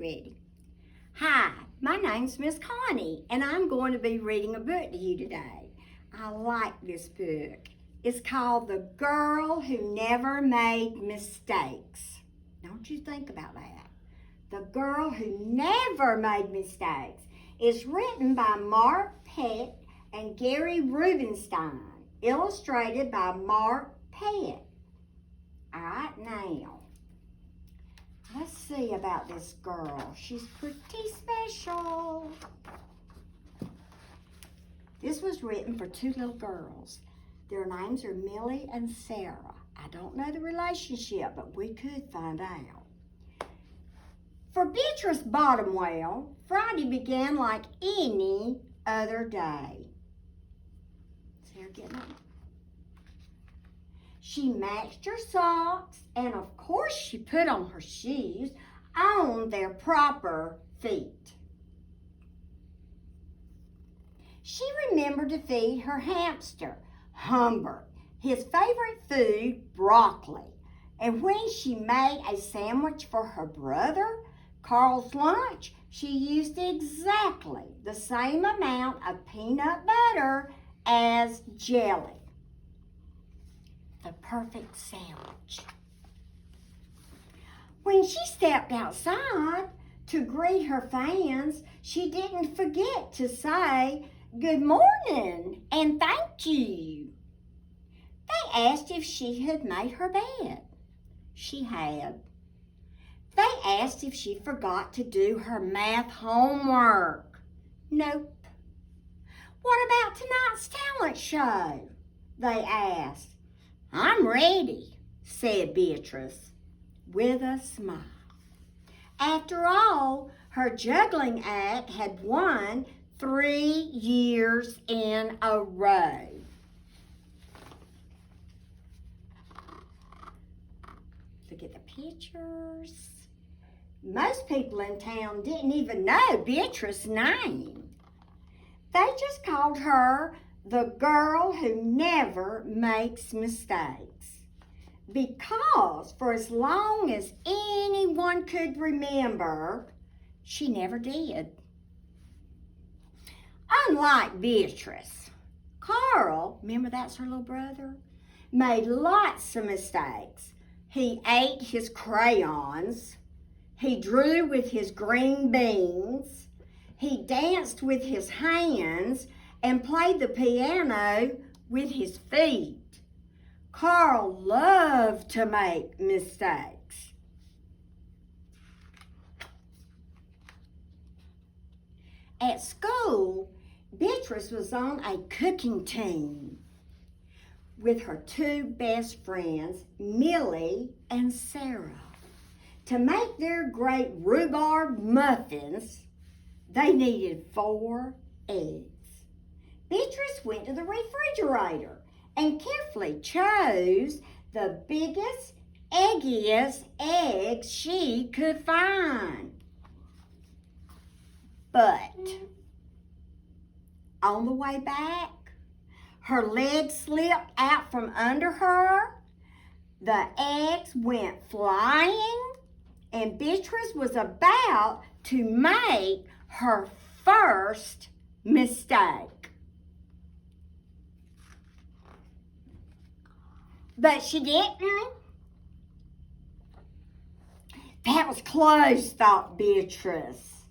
Ready? Hi, my name's Miss Connie, and I'm going to be reading a book to you today. I like this book. It's called The Girl Who Never Made Mistakes. Don't you think about that? The Girl Who Never Made Mistakes. It's written by Mark Pett and Gary Rubenstein, illustrated by Mark Pett. All right, now, let's see about this girl. She's pretty special. This was written for two little girls. Their names are Millie and Sarah. I don't know the relationship, but we could find out. For Beatrice Bottomwell, Friday began like any other day. Sarah getting it? She matched her socks, and of course she put on her shoes on their proper feet. She remembered to feed her hamster, Humbert, his favorite food, broccoli. And when she made a sandwich for her brother, Carl's lunch, she used exactly the same amount of peanut butter as jelly. The perfect sandwich. When she stepped outside to greet her fans, she didn't forget to say, "Good morning and thank you." They asked if she had made her bed. She had. They asked if she forgot to do her math homework. Nope. What about tonight's talent show? They asked. "I'm ready," said Beatrice, with a smile. After all, her juggling act had won 3 years in a row. Look at the pictures. Most people in town didn't even know Beatrice's name. They just called her the girl who never makes mistakes. Because for as long as anyone could remember, she never did. Unlike Beatrice, Carl, remember that's her little brother, made lots of mistakes. He ate his crayons. He drew with his green beans. He danced with his hands and played the piano with his feet. Carl loved to make mistakes. At school, Beatrice was on a cooking team with her two best friends, Millie and Sarah. To make their great rhubarb muffins, they needed 4 eggs. Beatrice went to the refrigerator and carefully chose the biggest, eggiest eggs she could find. But on the way back, her legs slipped out from under her, the eggs went flying, and Beatrice was about to make her first mistake. But she didn't. That was close, thought Beatrice.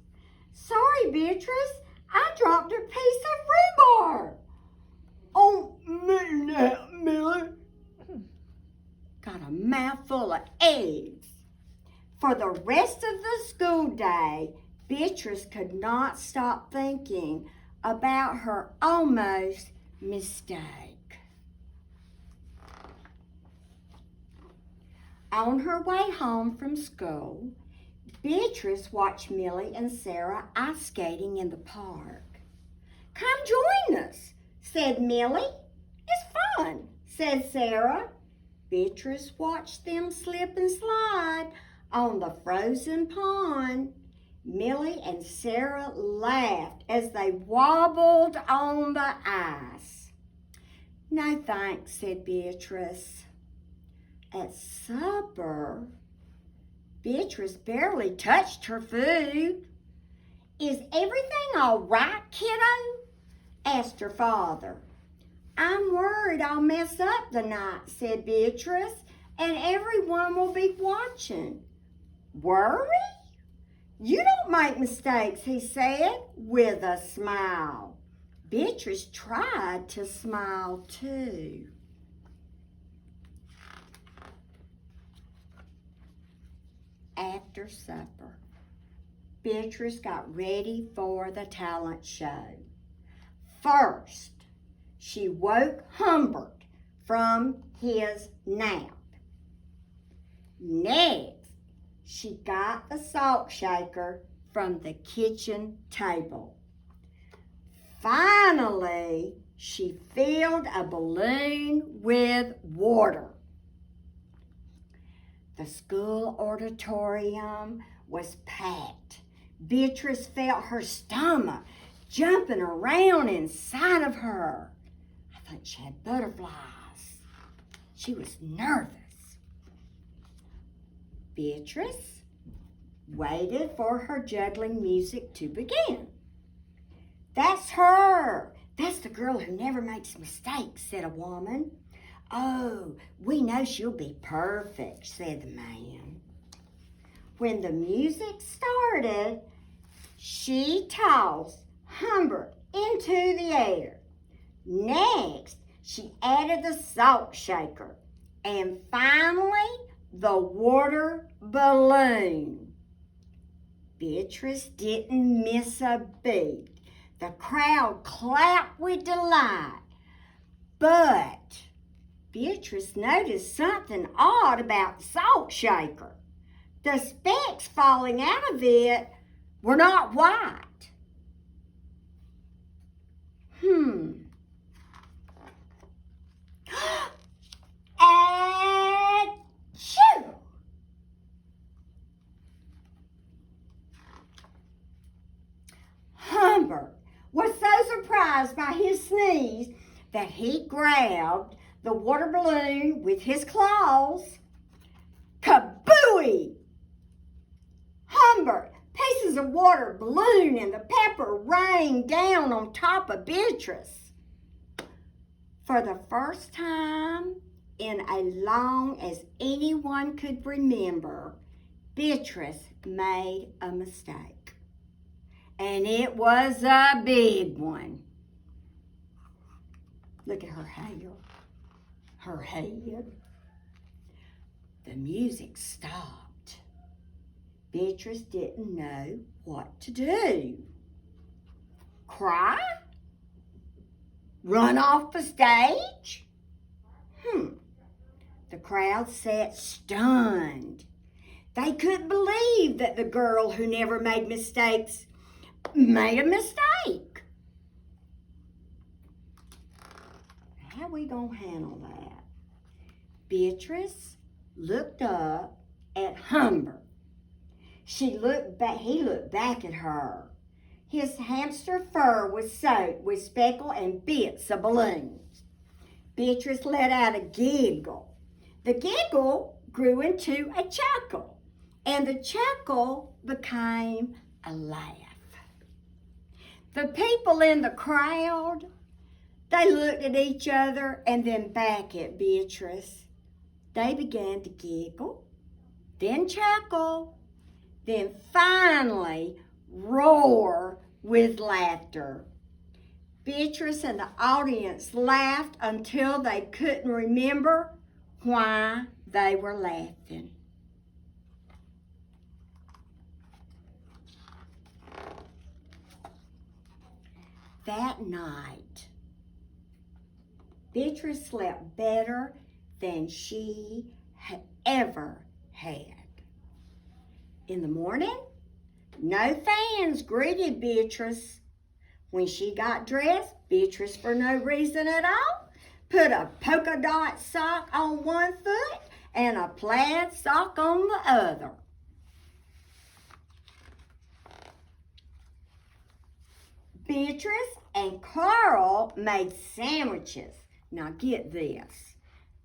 Sorry, Beatrice, I dropped a piece of rhubarb. Oh, Millie. Got a mouthful of eggs. For the rest of the school day, Beatrice could not stop thinking about her almost mistake. On her way home from school, Beatrice watched Millie and Sarah ice skating in the park. "Come join us," said Millie. "It's fun," said Sarah. Beatrice watched them slip and slide on the frozen pond. Millie and Sarah laughed as they wobbled on the ice. "No thanks," said Beatrice. At supper, Beatrice barely touched her food. "Is everything all right, kiddo?" asked her father. "I'm worried I'll mess up tonight," said Beatrice, "and everyone will be watching." "Worry? You don't make mistakes," he said with a smile. Beatrice tried to smile too. After supper, Beatrice got ready for the talent show. First, she woke Humbert from his nap. Next, she got the salt shaker from the kitchen table. Finally, she filled a balloon with water. The school auditorium was packed. Beatrice felt her stomach jumping around inside of her. I think she had butterflies. She was nervous. Beatrice waited for her juggling music to begin. "That's her. That's the girl who never makes mistakes," said a woman. "Oh, we know she'll be perfect," said the man. When the music started, she tossed Humbert into the air. Next, she added the salt shaker. And finally, the water balloon. Beatrice didn't miss a beat. The crowd clapped with delight. But Beatrice noticed something odd about the salt shaker. The specks falling out of it were not white. Achoo! Humbert was so surprised by his sneeze that he grabbed the water balloon with his claws. Kabooey! Humbert, pieces of water balloon, and the pepper rained down on top of Beatrice. For the first time in as long as anyone could remember, Beatrice made a mistake. And it was a big one. Look at her hair, her head. The music stopped. Beatrice didn't know what to do. Cry? Run off the stage? The crowd sat stunned. They couldn't believe that the girl who never made mistakes made a mistake. How are we gonna handle that? Beatrice looked up at Humbert. He looked back at her. His hamster fur was soaked with speckle and bits of balloons. Beatrice let out a giggle. The giggle grew into a chuckle, and the chuckle became a laugh. The people in the crowd, they looked at each other and then back at Beatrice. They began to giggle, then chuckle, then finally roar with laughter. Beatrice and the audience laughed until they couldn't remember why they were laughing. That night, Beatrice slept better than she had ever had. In the morning, no fans greeted Beatrice. When she got dressed, Beatrice, for no reason at all, put a polka dot sock on one foot and a plaid sock on the other. Beatrice and Carl made sandwiches. Now get this.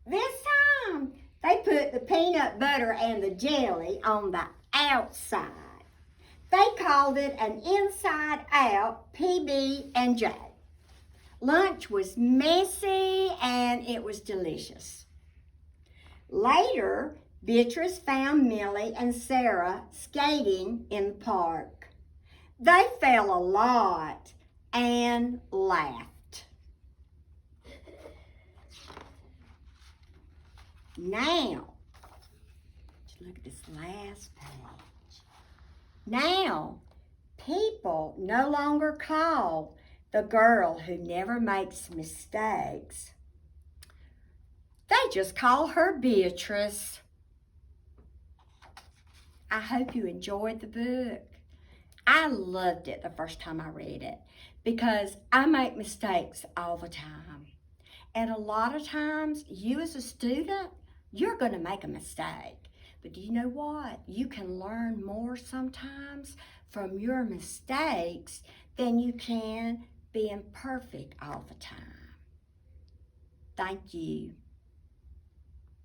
This time, they put the peanut butter and the jelly on the outside. They called it an inside-out PB&J. Lunch was messy and it was delicious. Later, Beatrice found Millie and Sarah skating in the park. They fell a lot and laughed. Now, look at this last page. Now, people no longer call the girl who never makes mistakes. They just call her Beatrice. I hope you enjoyed the book. I loved it the first time I read it because I make mistakes all the time. And a lot of times, you as a student, you're going to make a mistake. But do you know what? You can learn more sometimes from your mistakes than you can being perfect all the time. Thank you.